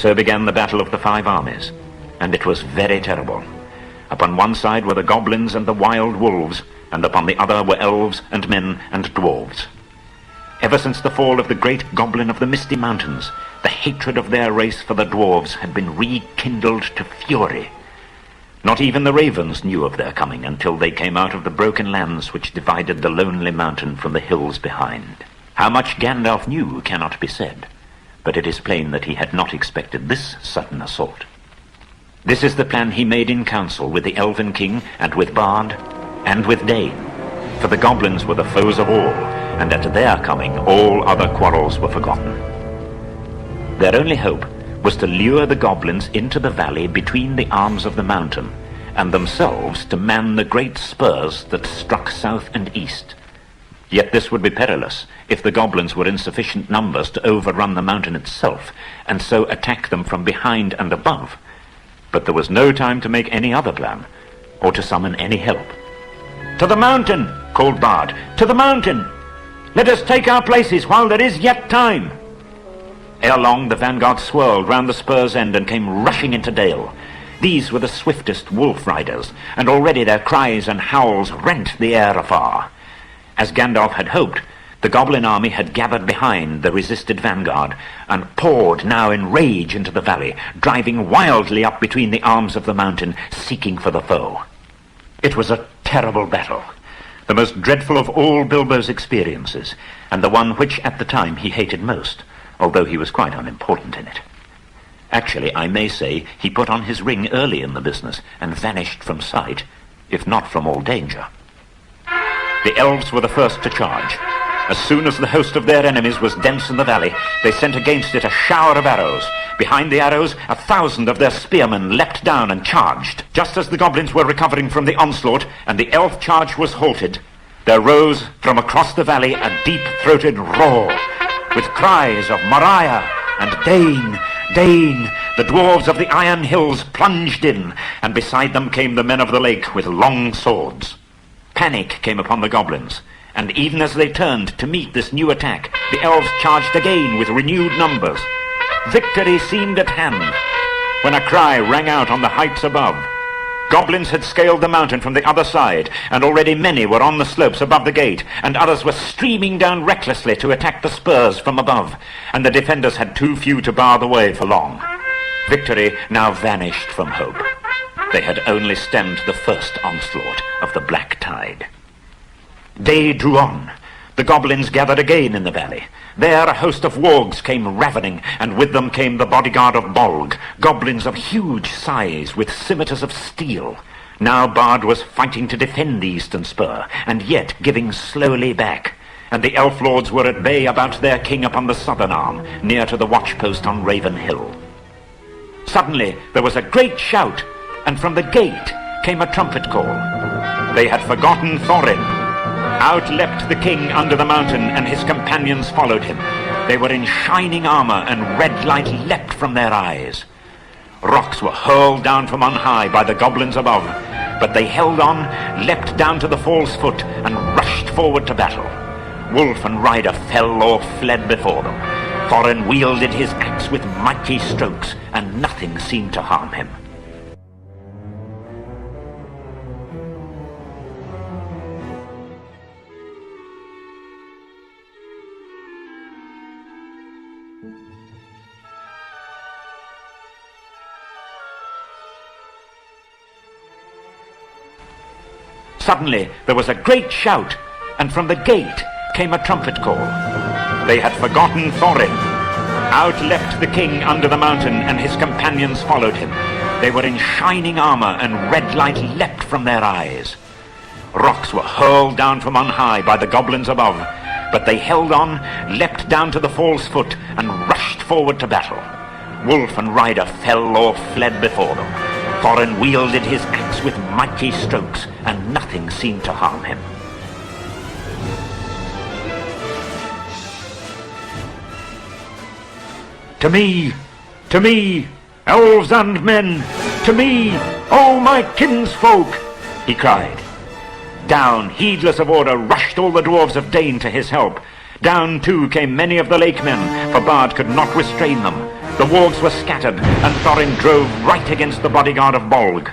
So began the battle of the 5 armies, and it was very terrible. Upon one side were the goblins and the wild wolves, and upon the other were elves and men and dwarves. Ever since the fall of the great goblin of the Misty Mountains, the hatred of their race for the dwarves had been rekindled to fury. Not even the ravens knew of their coming until they came out of the broken lands which divided the lonely mountain from the hills behind. How much Gandalf knew cannot be said, but it is plain that he had not expected this sudden assault. This is the plan he made in council with the Elvenking and with Bard and with Dain, for the goblins were the foes of all, and at their coming all other quarrels were forgotten. Their only hope was to lure the goblins into the valley between the arms of the mountain, and themselves to man the great spurs that struck south and east. Yet this would be perilous if the goblins were in sufficient numbers to overrun the mountain itself, and so attack them from behind and above. But there was no time to make any other plan, or to summon any help. "To the mountain!" called Bard. "To the mountain! Let us take our places while there is yet time!" Ere long the vanguard swirled round the spur's end and came rushing into Dale. These were the swiftest wolf riders, and already their cries and howls rent the air afar. As Gandalf had hoped, the goblin army had gathered behind the resisted vanguard, and poured now in rage into the valley, driving wildly up between the arms of the mountain, seeking for the foe. It was a terrible battle, the most dreadful of all Bilbo's experiences, and the one which at the time he hated most, although he was quite unimportant in it. Actually, I may say he put on his ring early in the business and vanished from sight, if not from all danger. The elves were the first to charge. As soon as the host of their enemies was dense in the valley, they sent against it a shower of arrows. Behind the arrows, 1,000 of their spearmen leapt down and charged. Just as the goblins were recovering from the onslaught and the elf charge was halted, there rose from across the valley a deep-throated roar, with cries of Moriah and Dain, Dain. The dwarves of the Iron Hills plunged in, and beside them came the men of the lake with long swords. Panic came upon the goblins, and even as they turned to meet this new attack, the elves charged again with renewed numbers. Victory seemed at hand, when a cry rang out on the heights above. Goblins had scaled the mountain from the other side, and already many were on the slopes above the gate, and others were streaming down recklessly to attack the spurs from above, and the defenders had too few to bar the way for long. Victory now vanished from hope. They had only stemmed the first onslaught of the black tide. Day drew on. The goblins gathered again in the valley. There a host of wargs came ravening, and with them came the bodyguard of Bolg, goblins of huge size with scimitars of steel. Now Bard was fighting to defend the eastern spur, and yet giving slowly back, and the elf lords were at bay about their king upon the southern arm, near to the watchpost on Raven Hill. Suddenly there was a great shout, and from the gate came a trumpet call. They had forgotten Thorin. Out leapt the king under the mountain, and his companions followed him. They were in shining armor, and red light leapt from their eyes. Rocks were hurled down from on high by the goblins above, but they held on, leapt down to the false foot, and rushed forward to battle. Wolf and rider fell or fled before them. Thorin wielded his axe with mighty strokes, and nothing seemed to harm him. Suddenly there was a great shout, and from the gate came a trumpet call. They had forgotten Thorin. Out leapt the king under the mountain, and his companions followed him. They were in shining armor, and red light leapt from their eyes. Rocks were hurled down from on high by the goblins above, but they held on, leapt down to the false foot, and rushed forward to battle. Wolf and rider fell or fled before them. Thorin wielded his axe with mighty strokes, and nothing seemed to harm him. To me, elves and men, to me, O my kinsfolk, he cried. Down, heedless of order, rushed all the dwarves of Dain to his help, Down, too, came many of the lakemen, for Bard could not restrain them. The wargs were scattered, and Thorin drove right against the bodyguard of Bolg.